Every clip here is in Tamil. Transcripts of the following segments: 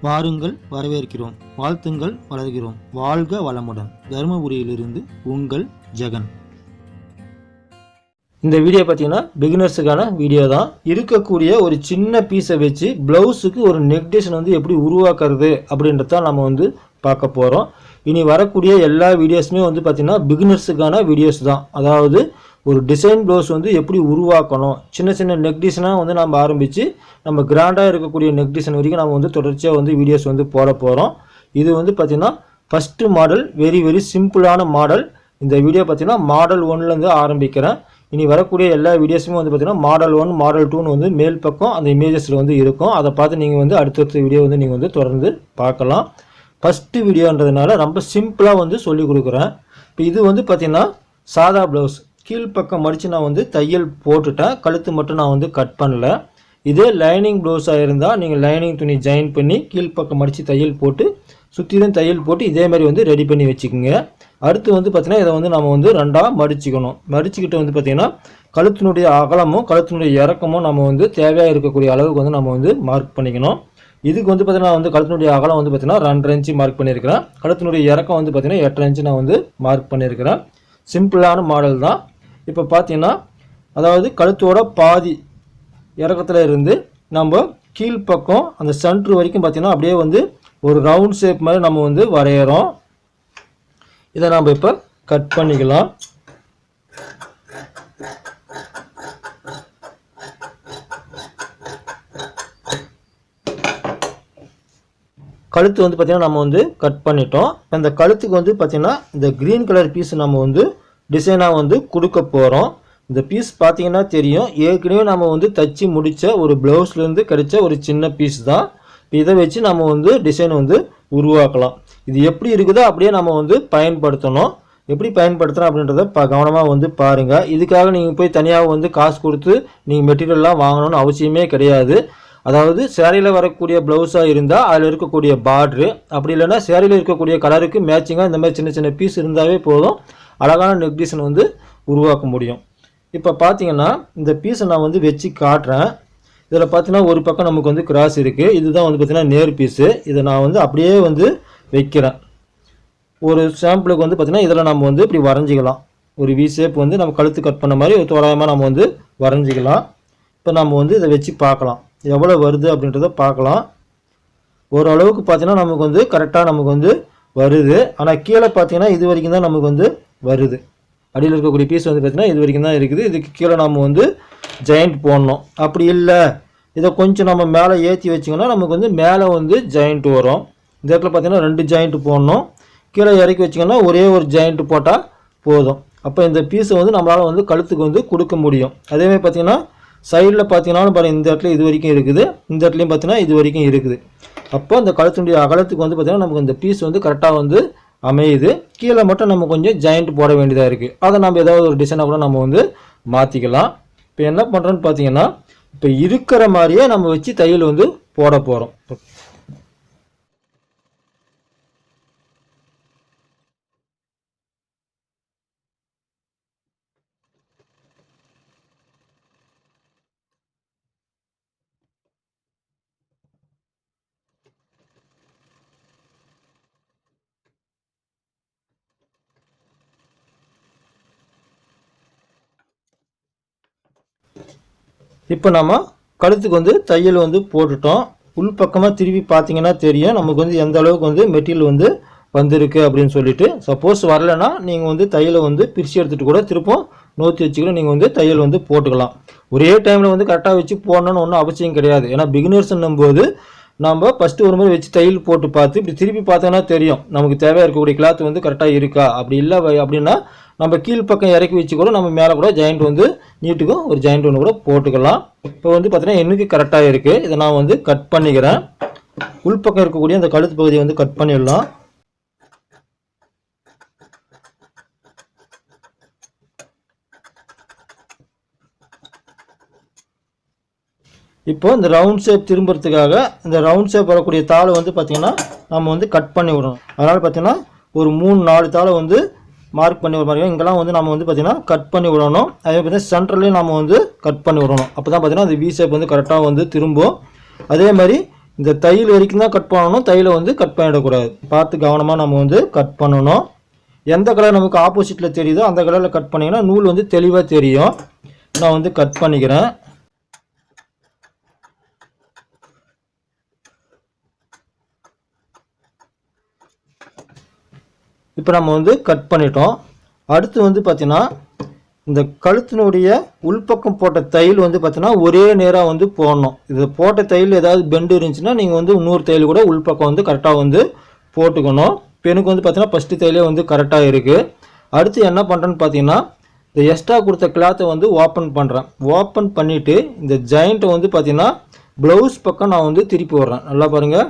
வாருங்கள், வரவேற்கிறோம். வாழ்த்துங்கள், வளர்கிறோம். வாழ்க வளமுடன். தருமபுரியிலிருந்து உங்கள் ஜெகன். இந்த வீடியோ பார்த்தீங்கன்னா பிகினர்ஸுக்கான வீடியோ தான். இருக்கக்கூடிய ஒரு சின்ன பீஸை வச்சு ப்ளவுஸுக்கு ஒரு நெக் டிசைன் வந்து எப்படி உருவாக்குறது அப்படின்றத நம்ம வந்து பார்க்க போகிறோம். இனி வரக்கூடிய எல்லா வீடியோஸுமே வந்து பார்த்திங்கன்னா பிகினர்ஸுக்கான வீடியோஸ் தான். அதாவது ஒரு டிசைன் ப்ளவுஸ் வந்து எப்படி உருவாக்கணும், சின்ன சின்ன நெக் டிசைனாக வந்து நம்ம ஆரம்பித்து நம்ம கிராண்டாக இருக்கக்கூடிய நெக் டிசைன் வரைக்கும் நம்ம வந்து தொடர்ச்சியாக வந்து வீடியோஸ் வந்து போட போகிறோம். இது வந்து பார்த்திங்கன்னா ஃபஸ்ட்டு மாடல், வெரி சிம்பிளான மாடல். இந்த வீடியோ பார்த்திங்கன்னா மாடல் 1லேருந்து ஆரம்பிக்கிறேன். இனி வரக்கூடிய எல்லா வீடியோஸுமே வந்து பார்த்திங்கன்னா மாடல் 1 மாடல் 2ன்னு வந்து மேல் பக்கம் அந்த இமேஜஸில் வந்து இருக்கும். அதை பார்த்து நீங்கள் வந்து அடுத்தடுத்த வீடியோ வந்து நீங்கள் வந்து தொடர்ந்து பார்க்கலாம். ஃபஸ்ட்டு வீடியோன்றதுனால ரொம்ப சிம்பிளாக வந்து சொல்லிக் கொடுக்குறேன். இப்போ இது வந்து பார்த்திங்கன்னா சாதா ப்ளவுஸ். கீழ்ப்பக்கம் மடித்து நான் வந்து தையல் போட்டுட்டேன், கழுத்து மட்டும் நான் வந்து கட் பண்ணல. இதே லைனிங் ப்ளவுஸாக இருந்தால் நீங்கள் லைனிங் துணி ஜாயின் பண்ணி கீழ்ப்பக்கம் மடித்து தையல் போட்டு சுற்றிலும் தையல் போட்டு இதே மாதிரி வந்து ரெடி பண்ணி வச்சுக்கோங்க. அடுத்து வந்து பார்த்திங்கன்னா இதை வந்து நம்ம வந்து ரெண்டாக மடிச்சுக்கணும். மடிச்சுக்கிட்டு வந்து பார்த்திங்கன்னா கழுத்தினுடைய அகலமும் கழுத்தினுடைய இறக்கமும் நம்ம வந்து தேவையாக இருக்கக்கூடிய அளவுக்கு வந்து நம்ம வந்து மார்க் பண்ணிக்கணும். இதுக்கு வந்து பார்த்திங்கன்னா நான் வந்து கழுத்தினுடைய அகலம் வந்து பார்த்திங்கன்னா 2.5 இன்ச்சு மார்க் பண்ணியிருக்கிறேன். கழுத்தினுடைய இறக்கம் வந்து பார்த்திங்கன்னா 8.5 இன்ச்சு நான் வந்து மார்க் பண்ணியிருக்கிறேன். சிம்பிளான மாடல் தான். இப்போ பார்த்தீங்கன்னா அதாவது கழுத்தோட பாதி இறக்கத்தில் இருந்து நம்ம கீழ்ப்பக்கம் அந்த சென்ட்ரு வரைக்கும் பார்த்தீங்கன்னா அப்படியே வந்து ஒரு ரவுண்ட் ஷேப் மாதிரி நம்ம வந்து வரைகிறோம். இதை நம்ம இப்போ கட் பண்ணிக்கலாம். கழுத்து வந்து பார்த்திங்கன்னா நம்ம வந்து கட் பண்ணிட்டோம். அந்த கழுத்துக்கு வந்து பார்த்திங்கன்னா இந்த க்ரீன் கலர் பீஸ் நம்ம வந்து டிசைனாக வந்து கொடுக்க போகிறோம். இந்த பீஸ் பார்த்தீங்கன்னா தெரியும், ஏற்கனவே நம்ம வந்து தச்சு முடித்த ஒரு ப்ளவுஸ்லேருந்து கிடைச்ச ஒரு சின்ன பீஸ் தான். இதை வச்சு நம்ம வந்து டிசைன் வந்து உருவாக்கலாம். இது எப்படி இருக்குதோ அப்படியே நம்ம வந்து பயன்படுத்தணும். எப்படி பயன்படுத்துகிறோம் அப்படின்றத கவனமாக வந்து பாருங்கள். இதுக்காக நீங்கள் போய் தனியாக வந்து காசு கொடுத்து நீங்கள் மெட்டீரியல்லாம் வாங்கணும்னு அவசியமே கிடையாது. அதாவது சேரீயில் வரக்கூடிய ப்ளவுஸாக இருந்தால் அதில் இருக்கக்கூடிய பார்ட்ரு, அப்படி இல்லைன்னா சேரீயில் இருக்கக்கூடிய கலருக்கு மேட்சிங்காக இந்த மாதிரி சின்ன சின்ன பீஸ் இருந்தாவே போதும், அழகான நெக் டிசைன் வந்து உருவாக்க முடியும். இப்போ பார்த்தீங்கன்னா இந்த பீஸை நான் வந்து வச்சு காட்டுறேன். இதில் பார்த்தீங்கன்னா ஒரு பக்கம் நமக்கு வந்து கிராஸ் இருக்குது. இதுதான் வந்து பார்த்திங்கன்னா நேர் பீஸு. இதை நான் வந்து அப்படியே வந்து வைக்கிறேன். ஒரு சாம்பிளுக்கு வந்து பார்த்திங்கன்னா இதில் நம்ம வந்து இப்படி வரைஞ்சிக்கலாம். ஒரு வி ஷேப் வந்து நம்ம கழுத்து கட் பண்ண மாதிரி ஒரு தோராயமாக நம்ம வந்து வரைஞ்சிக்கலாம். இப்போ நம்ம வந்து இதை வச்சு பார்க்கலாம் எவ்வளோ வருது அப்படின்றத பார்க்கலாம். ஓரளவுக்கு பார்த்தீங்கன்னா நமக்கு வந்து கரெக்டாக நமக்கு வந்து வருது. ஆனால் கீழே பார்த்தீங்கன்னா இது வரைக்கும் தான் நமக்கு வந்து வருது. அடியில் இருக்கக்கூடிய பீஸ் வந்து பார்த்திங்கன்னா இது வரைக்கும் தான் இருக்குது. இதுக்கு கீழே நம்ம வந்து ஜாயிண்ட் போடணும். அப்படி இல்லை இதை கொஞ்சம் நம்ம மேலே ஏற்றி வச்சிங்கன்னா நமக்கு வந்து மேலே வந்து ஜாயிண்ட் வரும். இந்த இடத்துல பார்த்திங்கன்னா 2 ஜாயிண்ட் போடணும். கீழே இறக்கி வச்சிங்கன்னா ஒரே ஒரு ஜாயிண்ட் போட்டால் போதும். அப்போ இந்த பீஸை வந்து நம்மளால் வந்து கழுத்துக்கு வந்து கொடுக்க முடியும். அதேமாதிரி பார்த்திங்கன்னா சைடில் பார்த்தீங்கன்னாலும் பாருங்கள், இந்த இடத்துல இது வரைக்கும் இருக்குது, இந்த இடத்துலையும் பார்த்தீங்கன்னா இது வரைக்கும் இருக்குது. அப்போ அந்த கழுத்துடைய அகலத்துக்கு வந்து பார்த்திங்கன்னா நமக்கு இந்த பீஸ் வந்து கரெக்டாக வந்து அமையுது. கீழே மட்டும் நம்ம கொஞ்சம் ஜாயிண்ட் போட வேண்டியதாக இருக்குது. அதை நம்ம ஏதாவது ஒரு டிசைனாக கூட நம்ம வந்து மாற்றிக்கலாம். இப்போ என்ன பண்ணுறோன்னு பார்த்தீங்கன்னா இப்போ இருக்கிற மாதிரியே நம்ம வச்சு தையல் வந்து போட போகிறோம். இப்போ நம்ம கழுத்துக்கு வந்து தையல் வந்து போட்டுட்டோம். உள்பக்கமாக திரும்பி பார்த்தீங்கன்னா தெரியும் நமக்கு வந்து எந்த அளவுக்கு வந்து மெட்டீரியல் வந்து வந்திருக்கு அப்படின்னு சொல்லிட்டு. சப்போஸ் வரலைன்னா நீங்கள் வந்து தையலை வந்து பிரித்து எடுத்துகிட்டு கூட திருப்பம் நோற்றி வச்சுக்கிற நீங்கள் வந்து தையல் வந்து போட்டுக்கலாம். ஒரே டைமில் வந்து கரெக்டாக வச்சு போடணுன்னு ஒன்றும் அவசியம் கிடையாது. ஏன்னா பிகினர்ஸ்ன்னும் போது நம்ம ஃபஸ்ட்டு ஒரு மாதிரி வச்சு தையல் போட்டு பார்த்து இப்படி திருப்பி பார்த்தோன்னா தெரியும் நமக்கு தேவையாக இருக்கக்கூடிய கிளாத் வந்து கரெக்டாக இருக்கா. அப்படி இல்லை அப்படின்னா நம்ம கீழ்ப்பக்கம் இறக்கி வச்சு கூட நம்ம மேலே கூட ஜாயிண்ட் வந்து நீட்டுக்கும் ஒரு ஜாயிண்ட் ஒன்று கூட போட்டுக்கலாம். இப்போ வந்து பார்த்தீங்கன்னா எனக்கு கரெக்டாக இருக்குது. இதை நான் வந்து கட் பண்ணிக்கிறேன். உள்பக்கம் இருக்கக்கூடிய அந்த கழுத்து பகுதியை வந்து கட் பண்ணிடலாம். இப்போ இந்த ரவுண்ட் ஷேப் திரும்புறதுக்காக இந்த ரவுண்ட் ஷேப் வரக்கூடிய தாளை வந்து பார்த்திங்கன்னா நம்ம வந்து கட் பண்ணி விடணும். அதனால் பார்த்திங்கன்னா ஒரு 3-4 தாளை வந்து மார்க் பண்ணி விட மாதிரி இங்கெல்லாம் வந்து நம்ம வந்து பார்த்திங்கன்னா கட் பண்ணி விடணும். அதே பார்த்திங்கன்னா சென்டர்லேயும் நம்ம வந்து கட் பண்ணி விடணும். அப்போ தான் பார்த்திங்கன்னா அந்த வி ஷேப் வந்து கரெக்டாக வந்து திரும்பும். அதே மாதிரி இந்த தையல் வரைக்கும் தான் கட் பண்ணணும், தையலை வந்து கட் பண்ணிடக்கூடாது. பார்த்து கவனமாக நம்ம வந்து கட் பண்ணணும். எந்த கலர் நமக்கு ஆப்போசிட்டில் தெரியுதோ அந்த கலரில் கட் பண்ணிங்கன்னா நூல் வந்து தெளிவாக தெரியும். நான் வந்து கட் பண்ணிக்கிறேன். இப்போ நம்ம வந்து கட் பண்ணிட்டோம். அடுத்து வந்து பார்த்தீங்கன்னா இந்த கழுத்தினுடைய உள்பக்கம் போட்ட தையல் வந்து பார்த்தீங்கன்னா ஒரே நேராக வந்து போடணும். இது போட்ட தையல் ஏதாவது பெண்டு இருந்துச்சுன்னா நீங்கள் வந்து இன்னொரு தையல் கூட உள்பக்கம் வந்து கரெக்டாக வந்து போட்டுக்கணும். இப்போ எனக்கு வந்து பார்த்தீங்கன்னா ஃபஸ்ட்டு தையலே வந்து கரெக்டாக இருக்குது. அடுத்து என்ன பண்ணுறேன்னு பார்த்தீங்கன்னா இந்த எக்ஸ்ட்ரா கொடுத்த கிளாத்தை வந்து ஓப்பன் பண்ணுறேன். ஓப்பன் பண்ணிவிட்டு இந்த ஜாயிண்ட்டை வந்து பார்த்தீங்கன்னா ப்ளவுஸ் பக்கம் நான் வந்து திருப்பி விட்றேன். நல்லா பாருங்கள்,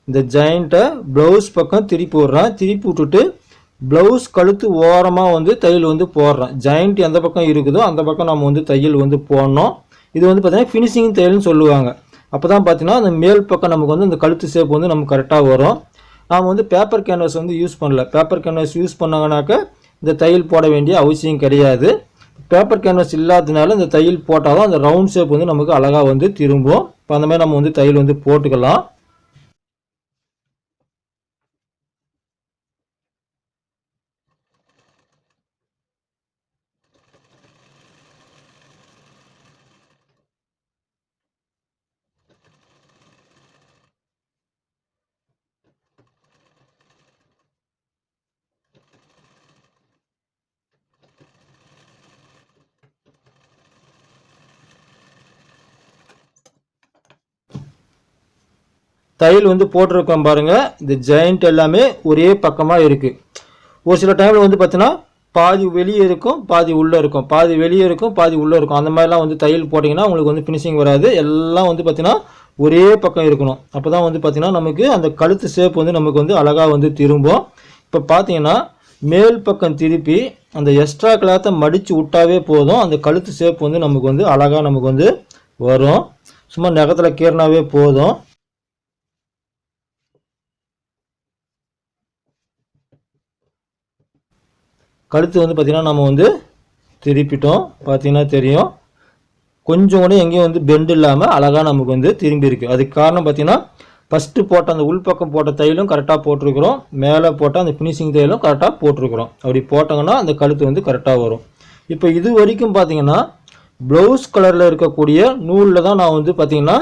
இந்த ஜாயிண்ட்டை ப்ளவுஸ் பக்கம் திருப்பி விட்றேன். திருப்பி விட்டுட்டு ப்ளவுஸ் கழுத்து ஓரமாக வந்து தையல் வந்து போடுறேன். ஜாயிண்ட் எந்த பக்கம் இருக்குதோ அந்த பக்கம் நம்ம வந்து தையல் வந்து போடணும். இது வந்து பார்த்தீங்கன்னா ஃபினிஷிங் தையல்னு சொல்லுவாங்க. அப்போ தான் பார்த்தீங்கன்னா அந்த மேல் பக்கம் நமக்கு வந்து இந்த கழுத்து ஷேப் வந்து நமக்கு கரெக்டாக வரும். நாம் வந்து பேப்பர் கேன்வாஸ் வந்து யூஸ் பண்ணல. பேப்பர் கேன்வாஸ் யூஸ் பண்ணாங்கனாக்க இந்த தையல் போட வேண்டிய அவசியம் கிடையாது. பேப்பர் கேன்வாஸ் இல்லாததுனால இந்த தையல் போட்டால் தான் அந்த ரவுண்ட் ஷேப் வந்து நமக்கு அழகாக வந்து திரும்பும். இப்போ அந்த மாதிரி நம்ம வந்து தையல் வந்து போட்டுக்கலாம். தையல் வந்து போட்டிருக்கோம் பாருங்கள். இந்த ஜாயிண்ட் எல்லாமே ஒரே பக்கமாக இருக்குது. ஒரு சில டைமில் வந்து பார்த்தீங்கன்னா பாதி வெளியே இருக்கும், பாதி உள்ளே இருக்கும், பாதி வெளியே இருக்கும், பாதி உள்ளே இருக்கும். அந்த மாதிரிலாம் வந்து தையல் போட்டிங்கன்னா உங்களுக்கு வந்து ஃபினிஷிங் வராது. எல்லாம் வந்து பார்த்தீங்கன்னா ஒரே பக்கம் இருக்கணும். அப்போ தான் வந்து பார்த்தீங்கன்னா நமக்கு அந்த கழுத்து ஷேப் வந்து நமக்கு வந்து அழகாக வந்து திரும்பும். இப்போ பார்த்தீங்கன்னா மேல் பக்கம் திருப்பி அந்த எக்ஸ்ட்ரா கிளாத்தை மடித்து விட்டாவே போதும். அந்த கழுத்து ஷேப் வந்து நமக்கு வந்து அழகாக நமக்கு வந்து வரும். சும்மா நகத்தில் கீறினாவே போதும். கழுத்து வந்து பார்த்திங்கன்னா நம்ம வந்து திருப்பிட்டோம். பார்த்தீங்கன்னா தெரியும், கொஞ்சம் கூட எங்கேயும் வந்து பெண்டு இல்லாமல் அழகாக நமக்கு வந்து திரும்பி இருக்குது. அதுக்கு காரணம் பார்த்திங்கன்னா ஃபஸ்ட்டு போட்ட அந்த உள்பக்கம் போட்ட தையலும் கரெக்டாக போட்டிருக்கிறோம், மேலே போட்ட அந்த ஃபினிஷிங் தையலும் கரெக்டாக போட்டிருக்கிறோம். அப்படி போட்டாங்கன்னா அந்த கழுத்து வந்து கரெக்டாக வரும். இப்போ இது வரைக்கும் பார்த்திங்கன்னா ப்ளவுஸ் கலரில் இருக்கக்கூடிய நூலில் தான் நான் வந்து பார்த்திங்கன்னா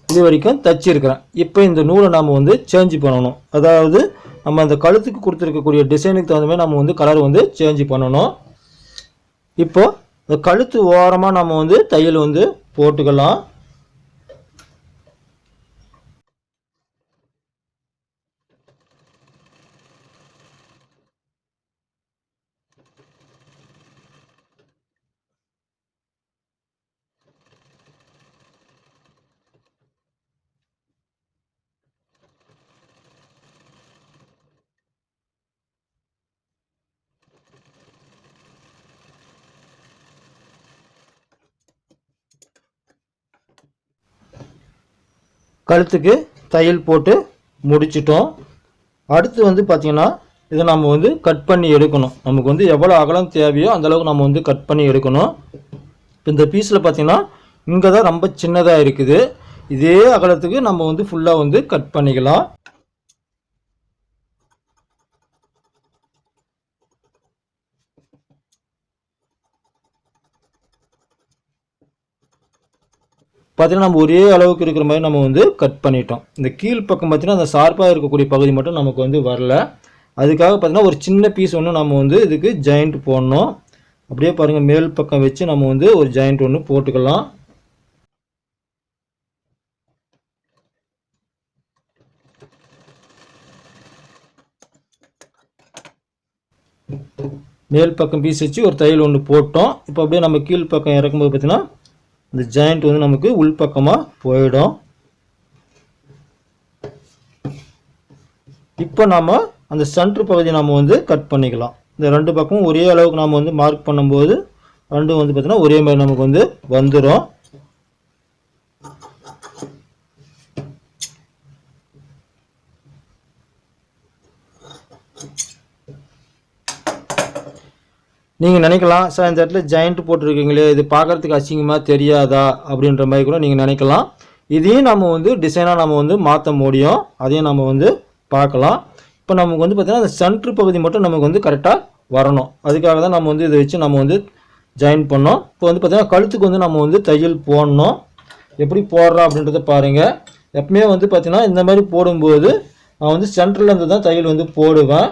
இது வரைக்கும் தச்சிருக்கிறேன். இப்போ இந்த நூலை நாம் வந்து சேஞ்ச் பண்ணணும். அதாவது நம்ம அந்த கழுத்துக்கு கொடுத்துருக்கக்கூடிய டிசைனுக்கு தகுந்த மாதிரி நம்ம வந்து கலர் வந்து சேஞ்ச் பண்ணணும். இப்போ இந்த கழுத்து ஓரமாக நம்ம வந்து தையல் வந்து போட்டுக்கலாம். கழுத்துக்கு தையல் போட்டு முடிச்சிட்டோம். அடுத்து வந்து பார்த்திங்கன்னா இதை நம்ம வந்து கட் பண்ணி எடுக்கணும். நமக்கு வந்து எவ்வளோ அகலம் தேவையோ அந்தளவுக்கு நம்ம வந்து கட் பண்ணி எடுக்கணும். இப்போ இந்த பீஸில் பார்த்திங்கன்னா இங்கே தான் ரொம்ப சின்னதாக இருக்குது. இதே அகலத்துக்கு நம்ம வந்து ஃபுல்லாக வந்து கட் பண்ணிக்கலாம். பார்த்தீங்கன்னா நம்ம ஒரே அளவுக்கு இருக்கிற மாதிரி நம்ம வந்து கட் பண்ணிட்டோம். இந்த கீழ் பக்கம் பார்த்தீங்கன்னா அந்த ஷார்ப்பாக இருக்கக்கூடிய பகுதி மட்டும் நமக்கு வந்து வரல. அதுக்காக பார்த்தீங்கன்னா ஒரு சின்ன பீஸ் ஒன்று நம்ம வந்து இதுக்கு ஜாயிண்ட் போடணும். அப்படியே பாருங்கள், மேல் பக்கம் வச்சு நம்ம வந்து ஒரு ஜாயிண்ட் ஒன்று போட்டுக்கலாம். மேல் பக்கம் பீஸ் வச்சு ஒரு தையல் ஒன்று போட்டோம். இப்போ அப்படியே நம்ம கீழ் பக்கம் இறக்கும்போது பார்த்தீங்கன்னா இந்த ஜாயிண்ட் வந்து நமக்கு உள்பக்கமாக போயிடும். இப்போ நாம் அந்த சென்டர் பகுதியை நம்ம வந்து கட் பண்ணிக்கலாம். இந்த ரெண்டு பக்கமும் ஒரே அளவுக்கு நாம் வந்து மார்க் பண்ணும்போது ரெண்டும் வந்து பார்த்தீங்கன்னா ஒரே மாதிரி நமக்கு வந்து வந்துடும். நீங்கள் நினைக்கலாம், சார் இந்த இடத்துல ஜாயிண்ட் போட்டிருக்கீங்களே, இது பார்க்குறதுக்கு அசிங்கமாக தெரியாதா அப்படின்ற மாதிரி கூட நீங்கள் நினைக்கலாம். இதையும் நம்ம வந்து டிசைனாக நம்ம வந்து மாற்ற முடியும். அதையும் நம்ம வந்து பார்க்கலாம். இப்போ நமக்கு வந்து பார்த்திங்கன்னா அந்த சென்ட்ரு பகுதி மட்டும் நமக்கு வந்து கரெக்டாக வரணும். அதுக்காக தான் நம்ம வந்து இதை வச்சு நம்ம வந்து ஜாயின் பண்ணோம். இப்போ வந்து பார்த்திங்கன்னா கழுத்துக்கு வந்து நம்ம வந்து தையல் போடணும். எப்படி போடுறோம் அப்படின்றத பாருங்கள். எப்பவுமே வந்து பார்த்திங்கன்னா இந்த மாதிரி போடும்போது நான் வந்து சென்டரில் இருந்து தான் தையல் வந்து போடுவேன்.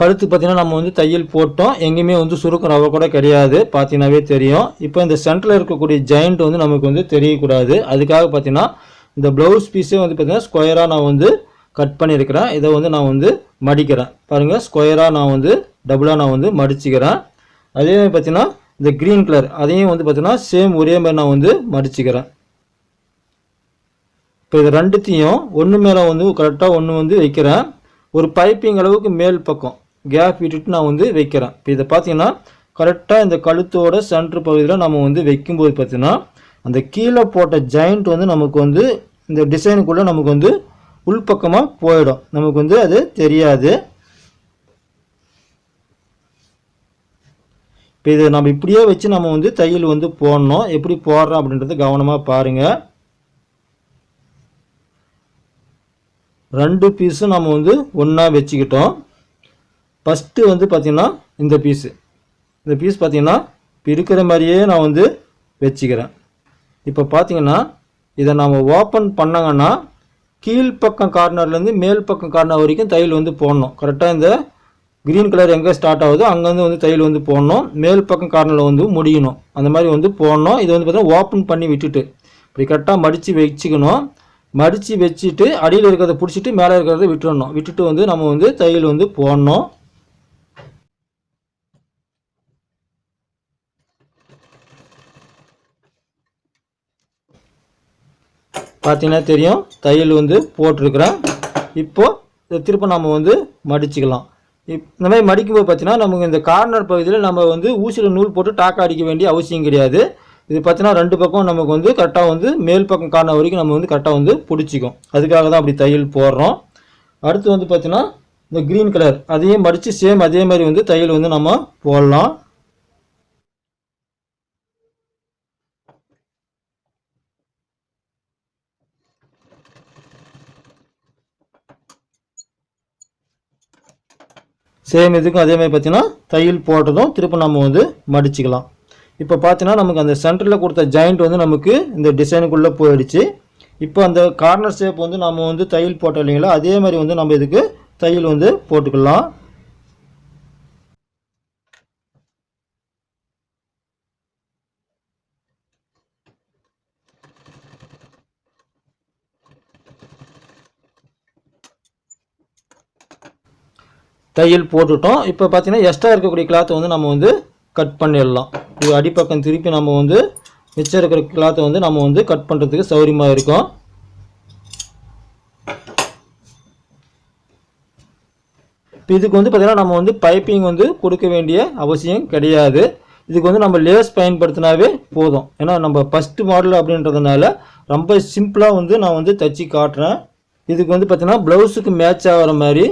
கழுத்து பார்த்தீங்கன்னா நம்ம வந்து தையல் போட்டோம். எங்கேயுமே வந்து சுருக்கம் ரவை கூட கிடையாது, பார்த்தீங்கன்னாவே தெரியும். இப்போ இந்த சென்டரில் இருக்கக்கூடிய ஜாயிண்ட் வந்து நமக்கு வந்து தெரியக்கூடாது. அதுக்காக பார்த்தீங்கன்னா இந்த ப்ளவுஸ் பீஸே வந்து பார்த்தீங்கன்னா ஸ்கொயராக நான் வந்து கட் பண்ணியிருக்கிறேன். இதை வந்து நான் வந்து மடிக்கிறேன். பாருங்கள், ஸ்கொயராக நான் வந்து டபுளாக நான் வந்து மடிச்சுக்கிறேன். அதே மாதிரி பார்த்தீங்கன்னா இந்த க்ரீன் கலர் அதையும் வந்து பார்த்தீங்கன்னா சேம் ஒரே மாதிரி நான் வந்து மடிச்சுக்கிறேன். இப்போ இது ரெண்டுத்தையும் ஒன்று மேலே வந்து கரெக்டாக ஒன்று வந்து வைக்கிறேன். ஒரு பைப்பிங் அளவுக்கு மேல் பக்கம் கேப் விட்டுட்டு நான் வந்து வைக்கிறேன். இப்போ இதை பார்த்தீங்கன்னா கரெக்டாக இந்த கழுத்தோட சென்ட்ரு பகுதியில் நம்ம வந்து வைக்கும்போது பார்த்தீங்கன்னா அந்த கீழே போட்ட ஜாயிண்ட் வந்து நமக்கு வந்து இந்த டிசைனுக்குள்ளே நமக்கு வந்து உள்பக்கமாக போயிடும். நமக்கு வந்து அது தெரியாது. இப்போ இதை நம்ம இப்படியே வச்சு நம்ம வந்து தையல் வந்து போடணும். எப்படி போடுறோம் அப்படின்றது கவனமாக பாருங்கள். ரெண்டு பீஸும் நம்ம வந்து ஒன்றா வச்சுக்கிட்டோம். ஃபஸ்ட்டு வந்து பார்த்திங்கன்னா இந்த பீஸ் பார்த்திங்கன்னா இருக்கிற மாதிரியே நான் வந்து வச்சுக்கிறேன். இப்போ பார்த்திங்கன்னா இதை நாம் ஓப்பன் பண்ணாங்கன்னா கீழ்ப்பக்கம் கார்னர்லேருந்து மேல் பக்கம் கார்னர் வரைக்கும் தையல் வந்து போடணும். கரெக்டாக இந்த க்ரீன் கலர் எங்கே ஸ்டார்ட் ஆகுதோ அங்கேருந்து வந்து தையல் வந்து போடணும். மேல் பக்கம் கார்னரில் வந்து முடியணும். அந்த மாதிரி வந்து போடணும். இது வந்து பார்த்தீங்கன்னா ஓப்பன் பண்ணி விட்டுட்டு இப்படி கரெக்டாக மடித்து வச்சுக்கணும். மடித்து வச்சுட்டு அடியில் இருக்கிறத பிடிச்சிட்டு மேலே இருக்கிறத விட்டுறணும். விட்டுட்டு வந்து நம்ம வந்து தையல் வந்து போடணும். பார்த்தீங்கன்னா தெரியும், தையல் வந்து போட்டிருக்கிறேன். இப்போது திரும்ப நம்ம வந்து மடிச்சுக்கலாம். இந்த மாதிரி மடிக்கும்போது பார்த்தீங்கன்னா நமக்கு இந்த கார்னர் பகுதியில் நம்ம வந்து ஊசியில் நூல் போட்டு டாக்கா அடிக்க வேண்டிய அவசியம் கிடையாது. இது பார்த்தீங்கன்னா ரெண்டு பக்கம் நமக்கு வந்து கரெக்டாக வந்து மேல் பக்கம் கார்னர் வரைக்கும் நம்ம வந்து கரெக்டாக வந்து பிடிச்சிக்கும். அதுக்காக தான் அப்படி தையல் போடுறோம். அடுத்து வந்து பார்த்தீங்கன்னா இந்த க்ரீன் கலர் அதையும் மடித்து சேம் அதே மாதிரி வந்து தையல் வந்து நம்ம போடலாம். சேம் இதுக்கும் அதே மாதிரி பார்த்தீங்கன்னா தையல் போட்டதும் திரும்ப நம்ம வந்து மடிச்சுக்கலாம். இப்போ பார்த்தீங்கன்னா நமக்கு அந்த சென்டரில் கொடுத்த ஜாயிண்ட் வந்து நமக்கு இந்த டிசைனுக்குள்ளே போயிடுச்சு. இப்போ அந்த கார்னர் ஷேப் வந்து நம்ம வந்து தையல் போட்டோம் இல்லைங்களா, அதே மாதிரி வந்து நம்ம இதுக்கு தையல் வந்து போட்டுக்கலாம். தையல் போட்டுட்டோம். இப்போ பார்த்தீங்கன்னா எக்ஸ்ட்ரா இருக்கக்கூடிய கிளாத்தை வந்து நம்ம வந்து கட் பண்ணிடலாம். இது அடிப்பக்கம் திருப்பி நம்ம வந்து மிச்சம் இருக்கிற கிளாத்தை வந்து நம்ம வந்து கட் பண்ணுறதுக்கு சௌகரியமாக இருக்கும். இப்போ இதுக்கு வந்து பார்த்திங்கன்னா நம்ம வந்து பைப்பிங் வந்து கொடுக்க வேண்டிய அவசியம் கிடையாது. இதுக்கு வந்து நம்ம லேஸ் பயன்படுத்தினாவே போதும். ஏன்னா நம்ம ஃபஸ்ட்டு மாடல் அப்படின்றதுனால ரொம்ப சிம்பிளாக வந்து நான் வந்து தச்சு காட்டுறேன். இதுக்கு வந்து பார்த்திங்கன்னா ப்ளவுஸுக்கு மேட்ச் ஆகிற மாதிரி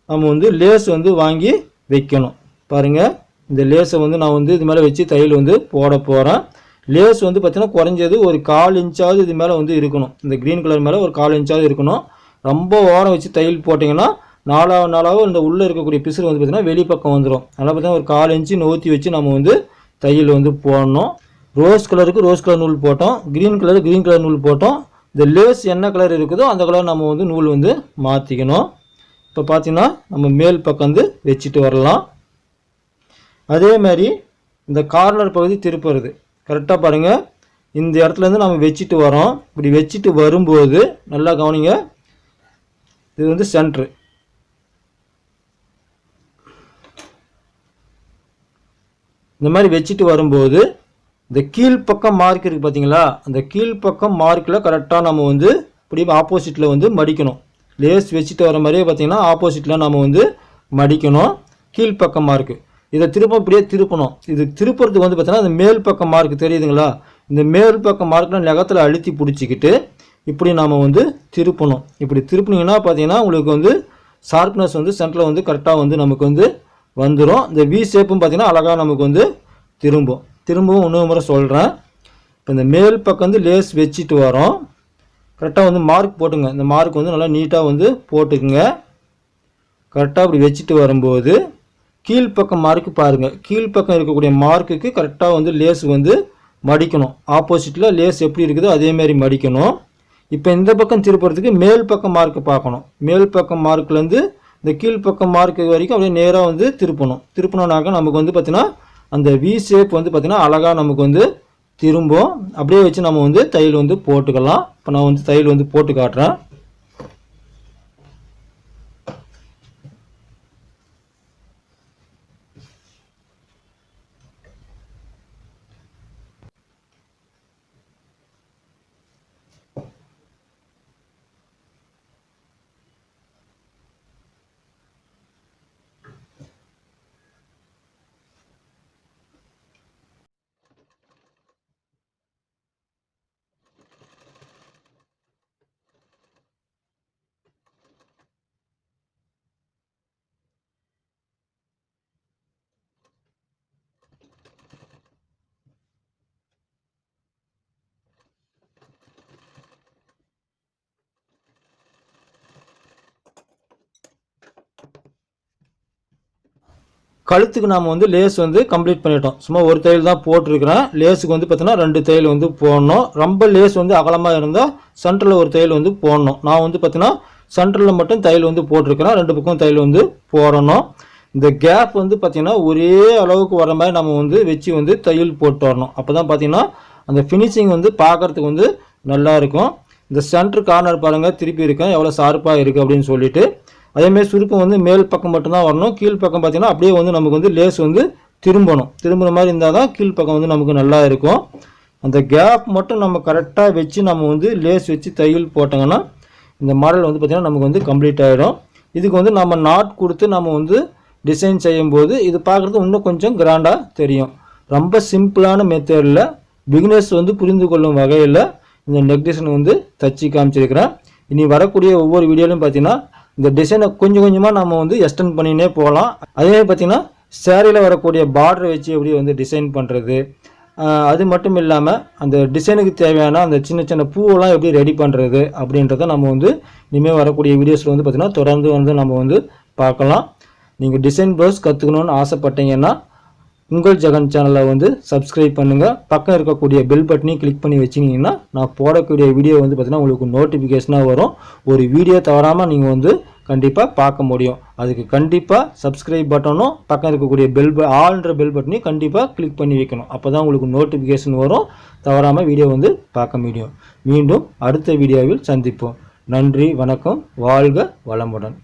நம்ம வந்து லேஸ் வந்து வாங்கி வைக்கணும். பாருங்கள், இந்த லேஸை வந்து நான் வந்து இது மேலே வச்சு தையல் வந்து போட போகிறேன். லேஸ் வந்து பார்த்திங்கன்னா குறைஞ்சது ஒரு 1/4 இன்ச்சாவது இது மேலே வந்து இருக்கணும். இந்த க்ரீன் கலர் மேலே ஒரு 1/4 இன்ச்சாவது இருக்கணும். ரொம்ப ஓரம் வச்சு தையல் போட்டிங்கன்னா நாலாவது இந்த உள்ளே இருக்கக்கூடிய பிசுறு வந்து பார்த்திங்கன்னா வெளிப்பக்கம் வந்துடும். அதனால் பார்த்தீங்கன்னா ஒரு 1/4 இன்ச்சு நோத்தி வச்சு நம்ம வந்து தையல் வந்து போடணும். ரோஸ் கலருக்கு ரோஸ் கலர் நூல் போட்டோம், க்ரீன் கலருக்கு க்ரீன் கலர் நூல் போட்டோம். இந்த லேஸ் என்ன கலர் இருக்குதோ அந்த கலர் நம்ம வந்து நூல் வந்து மாற்றிக்கணும். இப்போ பார்த்திங்கன்னா நம்ம மேல் பக்கம் வந்து வச்சுட்டு வரலாம். அதே மாதிரி இந்த கார்னர் பகுதி திருப்புறது கரெக்டாக பாருங்கள். இந்த இடத்துலேருந்து நம்ம வச்சுட்டு வரோம். இப்படி வச்சுட்டு வரும்போது நல்லா கவனிங்க, இது வந்து சென்ட்ரு. இந்த மாதிரி வச்சுட்டு வரும்போது இந்த கீழ்ப்பக்கம் மார்க் இருக்குது பார்த்தீங்களா, அந்த கீழ்ப்பக்கம் மார்க்கில் கரெக்டாக நம்ம வந்து இப்படி ஆப்போசிட்டில் வந்து மடிக்கணும். லேஸ் வச்சுட்டு வர மாதிரியே பார்த்தீங்கன்னா ஆப்போசிட்டில் நம்ம வந்து மடிக்கணும். கீழ்ப்பக்கமாக இருக்குது. இதை திரும்ப இப்படியே திருப்பணும். இது திருப்புறதுக்கு வந்து பார்த்தீங்கன்னா அந்த மேல் பக்கம் மார்க் தெரியுதுங்களா? இந்த மேல் பக்கம் மார்க்கில் நகத்தில் அழுத்தி பிடிச்சிக்கிட்டு இப்படி நாம் வந்து திருப்பணும். இப்படி திருப்பினீங்கன்னா பார்த்தீங்கன்னா உங்களுக்கு வந்து ஷார்ப்னஸ் வந்து சென்டரில் வந்து கரெக்டாக வந்து நமக்கு வந்து வந்துடும். இந்த வி ஷேப்பும் பார்த்தீங்கன்னா அழகாக நமக்கு வந்து திரும்பவும் இன்னொரு முறை சொல்கிறேன். இப்போ இந்த மேல் பக்கம் வந்து லேஸ் வச்சுட்டு வரோம். கரெக்டாக வந்து மார்க் போட்டுங்க. இந்த மார்க் வந்து நல்லா நீட்டாக வந்து போட்டுக்குங்க. கரெக்டாக அப்படி வச்சுட்டு வரும்போது கீழ்ப்பக்கம் மார்க்கு பாருங்கள். கீழ்ப்பக்கம் இருக்கக்கூடிய மார்க்குக்கு கரெக்டாக வந்து லேஸ் வந்து மடிக்கணும். ஆப்போசிட்டில் லேஸ் எப்படி இருக்குதோ அதேமாரி மடிக்கணும். இப்போ இந்த பக்கம் திருப்புறதுக்கு மேல் பக்கம் மார்க்கு பார்க்கணும். மேல் பக்கம் மார்க்லேருந்து இந்த கீழ்ப்பக்கம் மார்க்கு வரைக்கும் அப்படியே நேராக வந்து திருப்பினோனாக்க நமக்கு வந்து பார்த்திங்கன்னா அந்த வி ஷேப் வந்து பார்த்திங்கன்னா அழகாக நமக்கு வந்து திரும்பும். அப்படியே வச்சு நம்ம வந்து தையல் வந்து போட்டுக்கலாம். இப்போ நான் வந்து தையல் வந்து போட்டு காட்டுறேன். கழுத்துக்கு நாம் வந்து லேஸ் வந்து கம்ப்ளீட் பண்ணிட்டோம். சும்மா ஒரு தையல் தான் போட்டிருக்கிறேன். லேஸுக்கு வந்து பார்த்தீங்கன்னா 2 தையல் வந்து போடணும். ரொம்ப லேஸ் வந்து அகலமாக இருந்தால் சென்டரில் ஒரு தையல் வந்து போடணும். நான் வந்து பார்த்தீங்கன்னா சென்டரில் மட்டும் தையல் வந்து போட்டிருக்கிறேன். 2 பக்கம் தையல் வந்து போடணும். இந்த கேப் வந்து பார்த்தீங்கன்னா ஒரே அளவுக்கு வர மாதிரி நம்ம வந்து வச்சு வந்து தையல் போட்டு வரணும். அப்போ தான் பார்த்தீங்கன்னா அந்த ஃபினிஷிங் வந்து பார்க்குறதுக்கு வந்து நல்லாயிருக்கும். இந்த சென்டர் கார்னர் பாருங்கள் திருப்பி இருக்கேன் எவ்வளோ ஷார்ப்பாக இருக்குது அப்படின்னு சொல்லிட்டு. அதேமாதிரி சுருக்கம் வந்து மேல் பக்கம் மட்டும்தான் வரணும். கீழ்ப்பக்கம் பார்த்தீங்கன்னா அப்படியே வந்து நமக்கு வந்து லேஸ் வந்து திரும்புகிற மாதிரி இருந்தால் தான் கீழ்ப்பக்கம் வந்து நமக்கு நல்லா இருக்கும். அந்த கேப் மட்டும் நம்ம கரெக்டாக வச்சு நம்ம வந்து லேஸ் வச்சு தையல் போட்டாங்கன்னா இந்த மாடல் வந்து பார்த்திங்கன்னா நமக்கு வந்து கம்ப்ளீட் ஆகிடும். இதுக்கு வந்து நம்ம நாட் கொடுத்து நம்ம வந்து டிசைன் செய்யும்போது இது பார்க்குறது இன்னும் கொஞ்சம் கிராண்டாக தெரியும். ரொம்ப சிம்பிளான மெத்தடில் பிகினர்ஸ் வந்து புரிந்து கொள்ளும் வகையில் இந்த நெக் டிசைன் வந்து தச்சு காமிச்சிருக்கிறேன். இனி வரக்கூடிய ஒவ்வொரு வீடியோலையும் பார்த்தீங்கன்னா இந்த டிசைனை கொஞ்சம் கொஞ்சமாக நம்ம வந்து எக்ஸ்டெண்ட் பண்ணினே போகலாம். அதே பார்த்தீங்கன்னா சேரீயில் வரக்கூடிய பார்டரை வச்சு எப்படி வந்து டிசைன் பண்ணுறது, அது மட்டும் இல்லாமல் அந்த டிசைனுக்கு தேவையான அந்த சின்ன சின்ன பூவெல்லாம் எப்படி ரெடி பண்ணுறது அப்படின்றத நம்ம வந்து இனிமேல் வரக்கூடிய வீடியோஸில் வந்து பார்த்திங்கன்னா தொடர்ந்து வந்து நம்ம வந்து பார்க்கலாம். நீங்கள் டிசைன் ப்ளவுஸ் கற்றுக்கணுன்னு ஆசைப்பட்டீங்கன்னா உங்கள் ஜெகன் சேனலை வந்து சப்ஸ்கிரைப் பண்ணுங்கள். பக்கம் இருக்கக்கூடிய பெல் பட்டனையும் கிளிக் பண்ணி வச்சிங்கன்னா நான் போடக்கூடிய வீடியோ வந்து பார்த்திங்கன்னா உங்களுக்கு நோட்டிஃபிகேஷனாக வரும். ஒரு வீடியோ தவறாமல் நீங்கள் வந்து கண்டிப்பாக பார்க்க முடியும். அதுக்கு கண்டிப்பாக சப்ஸ்கிரைப் பட்டனும் பக்கம் இருக்கக்கூடிய ஆல்ன்ற பெல் பட்டனையும் கண்டிப்பாக கிளிக் பண்ணி வைக்கணும். அப்போ தான் உங்களுக்கு நோட்டிஃபிகேஷன் வரும். தவறாமல் வீடியோ வந்து பார்க்க முடியும். மீண்டும் அடுத்த வீடியோவில் சந்திப்போம். நன்றி, வணக்கம், வாழ்க வளமுடன்.